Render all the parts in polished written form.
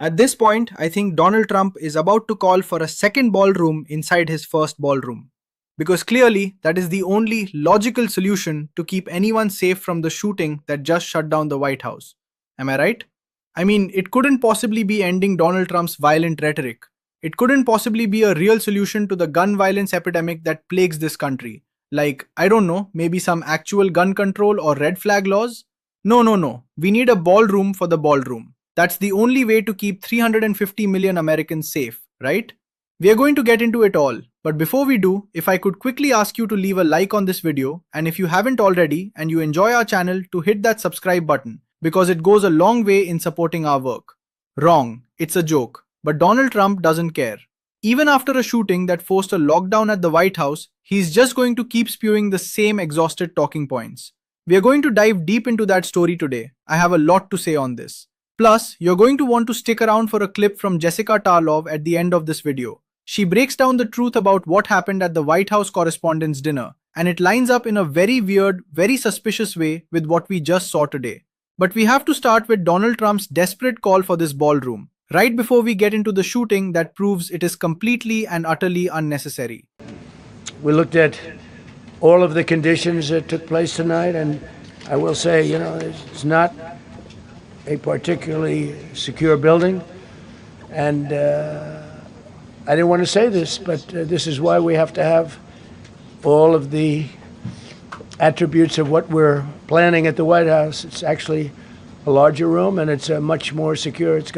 At this point, I think Donald Trump is about to call for a second ballroom inside his first ballroom. Because clearly, that is the only logical solution to keep anyone safe from the shooting that just shut down the White House. Am I right? I mean, it couldn't possibly be ending Donald Trump's violent rhetoric. It couldn't possibly be a real solution to the gun violence epidemic that plagues this country. Like, I don't know, maybe some actual gun control or red flag laws? No, no, no. We need a ballroom for the ballroom. That's the only way to keep 350 million Americans safe, right? We are going to get into it all, but before we do, if I could quickly ask you to leave a like on this video, and if you haven't already and you enjoy our channel, to hit that subscribe button, because it goes a long way in supporting our work. Wrong, it's a joke, but Donald Trump doesn't care. Even after a shooting that forced a lockdown at the White House, he's just going to keep spewing the same exhausted talking points. We are going to dive deep into that story today. I have a lot to say on this. Plus, you're going to want to stick around for a clip from Jessica Tarlov at the end of this video. She breaks down the truth about what happened at the White House Correspondents' Dinner, and it lines up in a very weird, very suspicious way with what we just saw today. But we have to start with Donald Trump's desperate call for this ballroom, right before we get into the shooting that proves it is completely and utterly unnecessary. We looked at all of the conditions that took place tonight, and I will say, it's not a particularly secure building, and I didn't want to say this, but this is why we have to have all of the attributes of what we're planning at the White House. It's actually a larger room, and it's much more secure. It's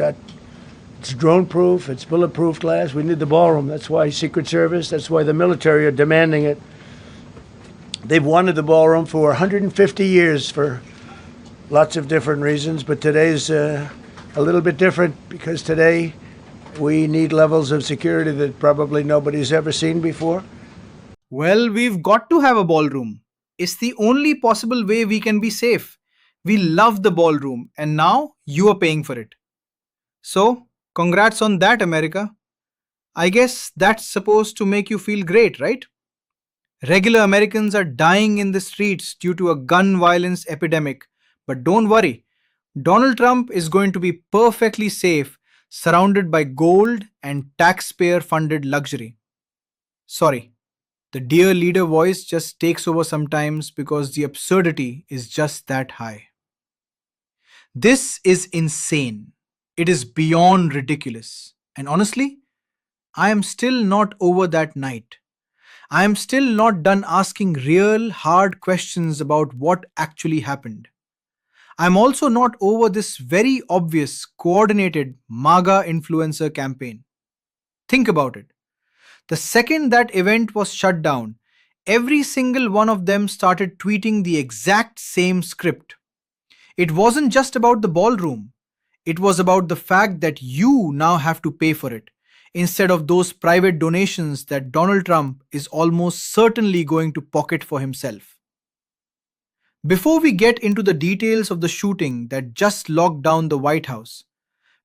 drone-proof, it's bulletproof glass. We need the ballroom. That's why Secret Service, that's why the military are demanding it. They've wanted the ballroom for 150 years for lots of different reasons, but today's a little bit different because today we need levels of security that probably nobody's ever seen before. Well, we've got to have a ballroom. It's the only possible way we can be safe. We love the ballroom, and now you are paying for it. So, congrats on that, America. I guess that's supposed to make you feel great, right? Regular Americans are dying in the streets due to a gun violence epidemic. But don't worry, Donald Trump is going to be perfectly safe, surrounded by gold and taxpayer-funded luxury. Sorry, the dear leader voice just takes over sometimes because the absurdity is just that high. This is insane. It is beyond ridiculous. And honestly, I am still not over that night. I am still not done asking real, hard questions about what actually happened. I'm also not over this very obvious, coordinated MAGA influencer campaign. Think about it. The second that event was shut down, every single one of them started tweeting the exact same script. It wasn't just about the ballroom. It was about the fact that you now have to pay for it, instead of those private donations that Donald Trump is almost certainly going to pocket for himself. Before we get into the details of the shooting that just locked down the White House,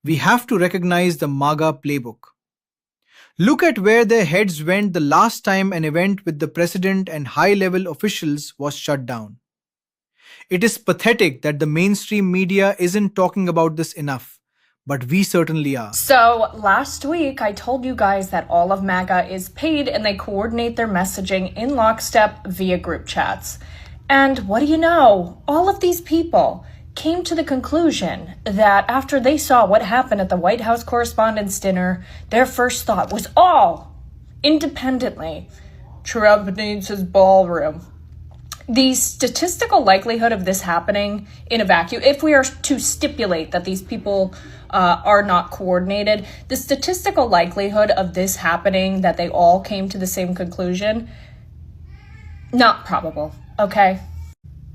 we have to recognize the MAGA playbook. Look at where their heads went the last time an event with the president and high-level officials was shut down. It is pathetic that the mainstream media isn't talking about this enough, but we certainly are. So last week, I told you guys that all of MAGA is paid and they coordinate their messaging in lockstep via group chats. And what do you know? All of these people came to the conclusion that after they saw what happened at the White House Correspondents' Dinner, their first thought was all independently, Trump needs his ballroom. The statistical likelihood of this happening in a vacuum, if we are to stipulate that these people are not coordinated, the statistical likelihood of this happening, that they all came to the same conclusion, not probable. Okay.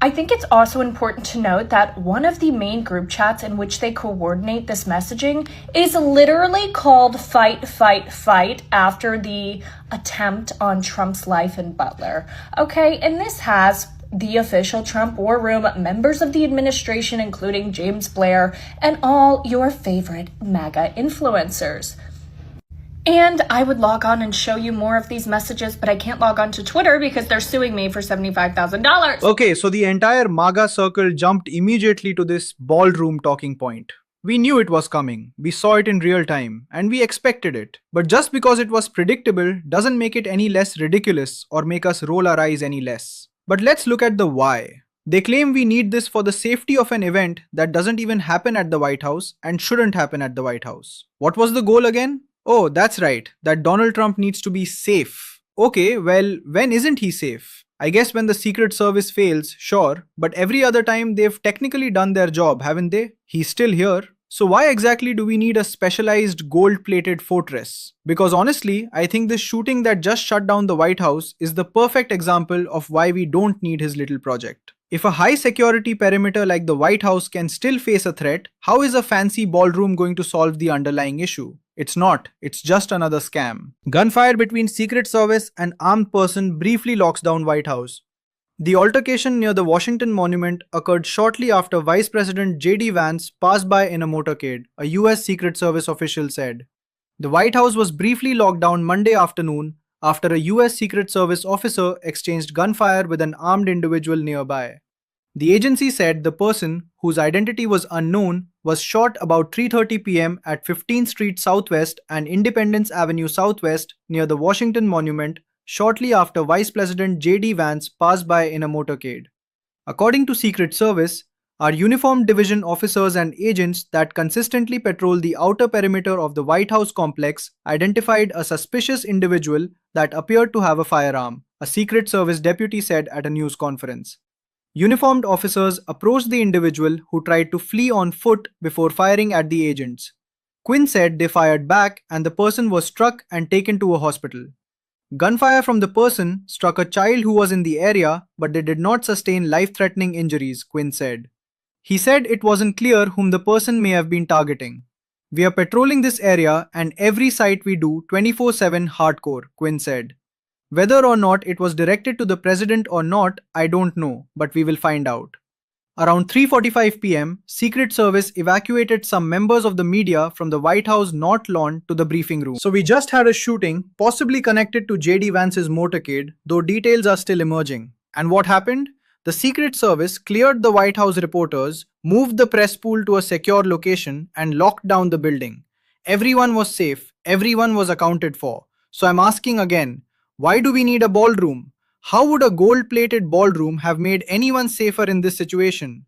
I think it's also important to note that one of the main group chats in which they coordinate this messaging is literally called Fight, Fight, Fight after the attempt on Trump's life in Butler. Okay, and this has the official Trump War Room, members of the administration, including James Blair, and all your favorite MAGA influencers. And I would log on and show you more of these messages, but I can't log on to Twitter because they're suing me for $75,000. Okay, so the entire MAGA circle jumped immediately to this ballroom talking point. We knew it was coming, we saw it in real time, and we expected it. But just because it was predictable doesn't make it any less ridiculous or make us roll our eyes any less. But let's look at the why. They claim we need this for the safety of an event that doesn't even happen at the White House and shouldn't happen at the White House. What was the goal again? Oh, that's right, that Donald Trump needs to be safe. Okay, well, when isn't he safe? I guess when the Secret Service fails, sure, but every other time they've technically done their job, haven't they? He's still here. So why exactly do we need a specialized gold-plated fortress? Because honestly, I think this shooting that just shut down the White House is the perfect example of why we don't need his little project. If a high security perimeter like the White House can still face a threat, how is a fancy ballroom going to solve the underlying issue? It's not, it's just another scam. Gunfire between Secret Service and armed person briefly locks down White House. The altercation near the Washington Monument occurred shortly after Vice President JD Vance passed by in a motorcade, a US Secret Service official said. The White House was briefly locked down Monday afternoon after a US Secret Service officer exchanged gunfire with an armed individual nearby. The agency said the person, whose identity was unknown, was shot about 3:30 p.m. at 15th Street Southwest and Independence Avenue Southwest near the Washington Monument shortly after Vice President JD Vance passed by in a motorcade. According to Secret Service, our uniformed division officers and agents that consistently patrol the outer perimeter of the White House complex identified a suspicious individual that appeared to have a firearm, a Secret Service deputy said at a news conference. Uniformed officers approached the individual who tried to flee on foot before firing at the agents. Quinn said they fired back and the person was struck and taken to a hospital. Gunfire from the person struck a child who was in the area, but they did not sustain life-threatening injuries, Quinn said. He said it wasn't clear whom the person may have been targeting. We are patrolling this area and every site we do 24/7 hardcore, Quinn said. Whether or not it was directed to the president or not, I don't know, but we will find out. Around 3:45 p.m., Secret Service evacuated some members of the media from the White House North Lawn to the briefing room. So we just had a shooting, possibly connected to JD Vance's motorcade, though details are still emerging. And what happened? The Secret Service cleared the White House reporters, moved the press pool to a secure location, and locked down the building. Everyone was safe, everyone was accounted for. So I'm asking again, why do we need a ballroom? How would a gold-plated ballroom have made anyone safer in this situation?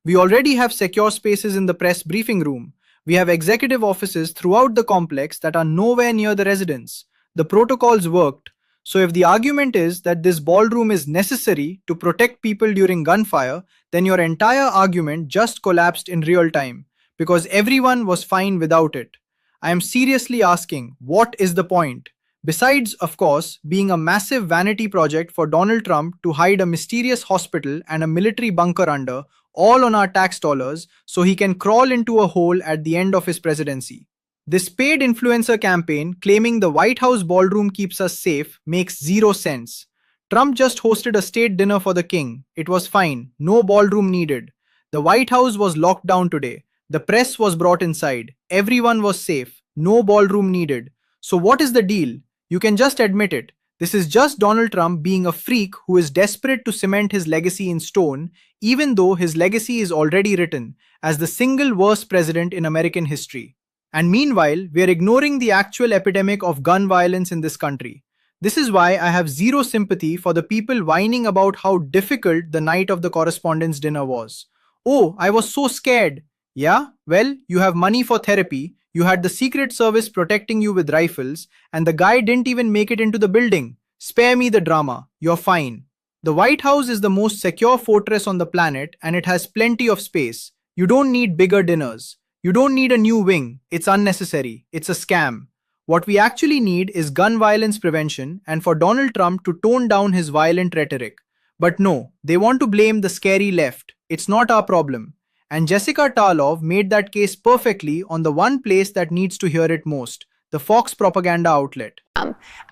We already have secure spaces in the press briefing room. We have executive offices throughout the complex that are nowhere near the residents. The protocols worked. So if the argument is that this ballroom is necessary to protect people during gunfire, then your entire argument just collapsed in real time because everyone was fine without it. I am seriously asking, what is the point? Besides, of course, being a massive vanity project for Donald Trump to hide a mysterious hospital and a military bunker under, all on our tax dollars, so he can crawl into a hole at the end of his presidency. This paid influencer campaign claiming the White House ballroom keeps us safe makes zero sense. Trump just hosted a state dinner for the king. It was fine. No ballroom needed. The White House was locked down today. The press was brought inside. Everyone was safe. No ballroom needed. So what is the deal? You can just admit it. This is just Donald Trump being a freak who is desperate to cement his legacy in stone, even though his legacy is already written as the single worst president in American history. And meanwhile, we are ignoring the actual epidemic of gun violence in this country. This is why I have zero sympathy for the people whining about how difficult the night of the correspondence dinner was. Oh, I was so scared. Yeah, well, you have money for therapy. You had the Secret Service protecting you with rifles, and the guy didn't even make it into the building. Spare me the drama. You're fine. The White House is the most secure fortress on the planet, and it has plenty of space. You don't need bigger dinners. You don't need a new wing. It's unnecessary. It's a scam. What we actually need is gun violence prevention and for Donald Trump to tone down his violent rhetoric. But no, they want to blame the scary left. It's not our problem. And Jessica Tarlov made that case perfectly on the one place that needs to hear it most, the Fox propaganda outlet.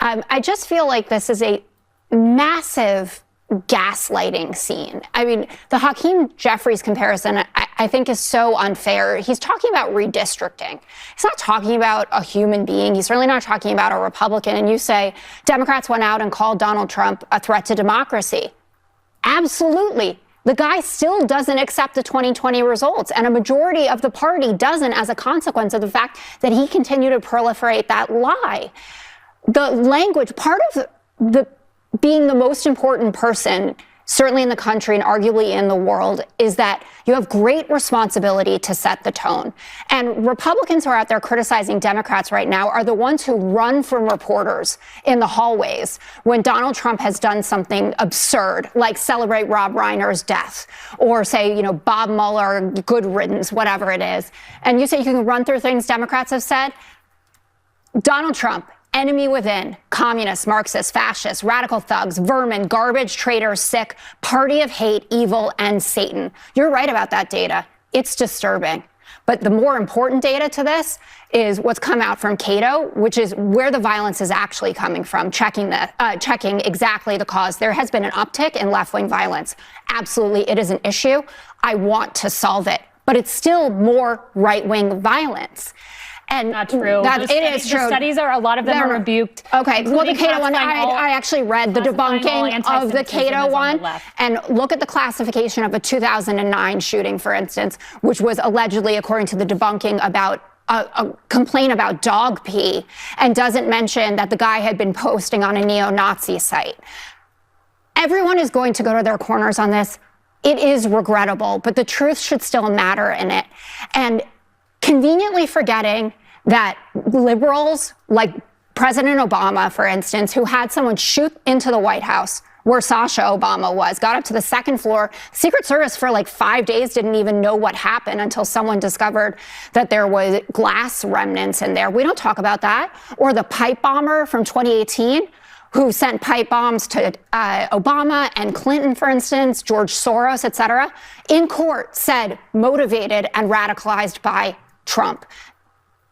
I just feel like this is a massive gaslighting scene. I mean, the Hakeem Jeffries comparison, I think, is so unfair. He's talking about redistricting. He's not talking about a human being. He's certainly not talking about a Republican. And you say Democrats went out and called Donald Trump a threat to democracy. Absolutely. The guy still doesn't accept the 2020 results, and a majority of the party doesn't as a consequence of the fact that he continued to proliferate that lie. The language, part of the being the most important person, certainly in the country and arguably in the world, is that you have great responsibility to set the tone. And Republicans who are out there criticizing Democrats right now are the ones who run from reporters in the hallways when Donald Trump has done something absurd, like celebrate Rob Reiner's death, or say, Bob Mueller, good riddance, whatever it is. And you say you can run through things Democrats have said? Donald Trump, enemy within, communists, Marxists, fascists, radical thugs, vermin, garbage, traitors, sick, party of hate, evil, and Satan. You're right about that data. It's disturbing. But the more important data to this is what's come out from Cato, which is where the violence is actually coming from, checking exactly the cause. There has been an uptick in left-wing violence. Absolutely, it is an issue. I want to solve it. But it's still more right-wing violence. And not true. It is true. The studies are, a lot of them are rebuked. Okay, well, the Cato one, I actually read the debunking of the Cato one. And look at the classification of a 2009 shooting, for instance, which was allegedly, according to the debunking, about a complaint about dog pee, and doesn't mention that the guy had been posting on a neo-Nazi site. Everyone is going to go to their corners on this. It is regrettable, but the truth should still matter in it. And conveniently forgetting that liberals like President Obama, for instance, who had someone shoot into the White House where Sasha Obama was, got up to the second floor. Secret Service for like 5 days didn't even know what happened until someone discovered that there was glass remnants in there. We don't talk about that. Or the pipe bomber from 2018 who sent pipe bombs to Obama and Clinton, for instance, George Soros, et cetera, in court said motivated and radicalized by Trump.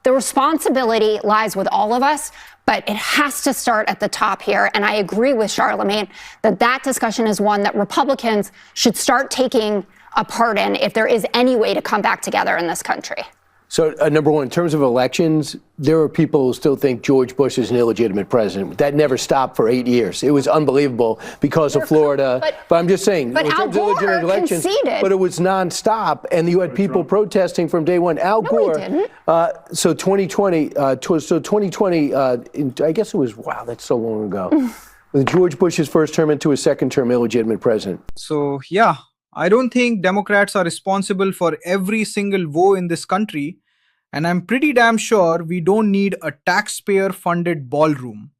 The responsibility lies with all of us, but it has to start at the top here. And I agree with Charlemagne that discussion is one that Republicans should start taking a part in if there is any way to come back together in this country. So, number one, in terms of elections, there are people who still think George Bush is an illegitimate president. That never stopped for 8 years. It was unbelievable because of Florida. But I'm just saying, but in Al terms of Gore legitimate elections, conceded. but it was nonstop, and you had people protesting from day one. Al Gore. No, he didn't. So 2020, I guess it was, wow, that's so long ago. With George Bush's first term into his second term, illegitimate president. So, yeah, I don't think Democrats are responsible for every single woe in this country. And I'm pretty damn sure we don't need a taxpayer-funded ballroom.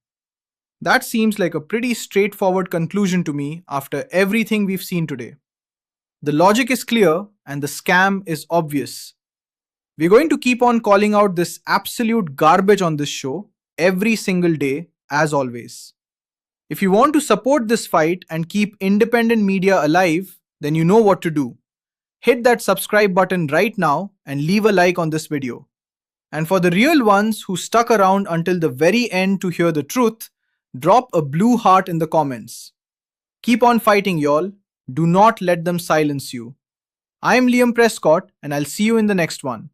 That seems like a pretty straightforward conclusion to me after everything we've seen today. The logic is clear and the scam is obvious. We're going to keep on calling out this absolute garbage on this show every single day, as always. If you want to support this fight and keep independent media alive, then you know what to do. Hit that subscribe button right now and leave a like on this video. And for the real ones who stuck around until the very end to hear the truth, drop a blue heart in the comments. Keep on fighting, y'all. Do not let them silence you. I'm Liam Prescott, and I'll see you in the next one.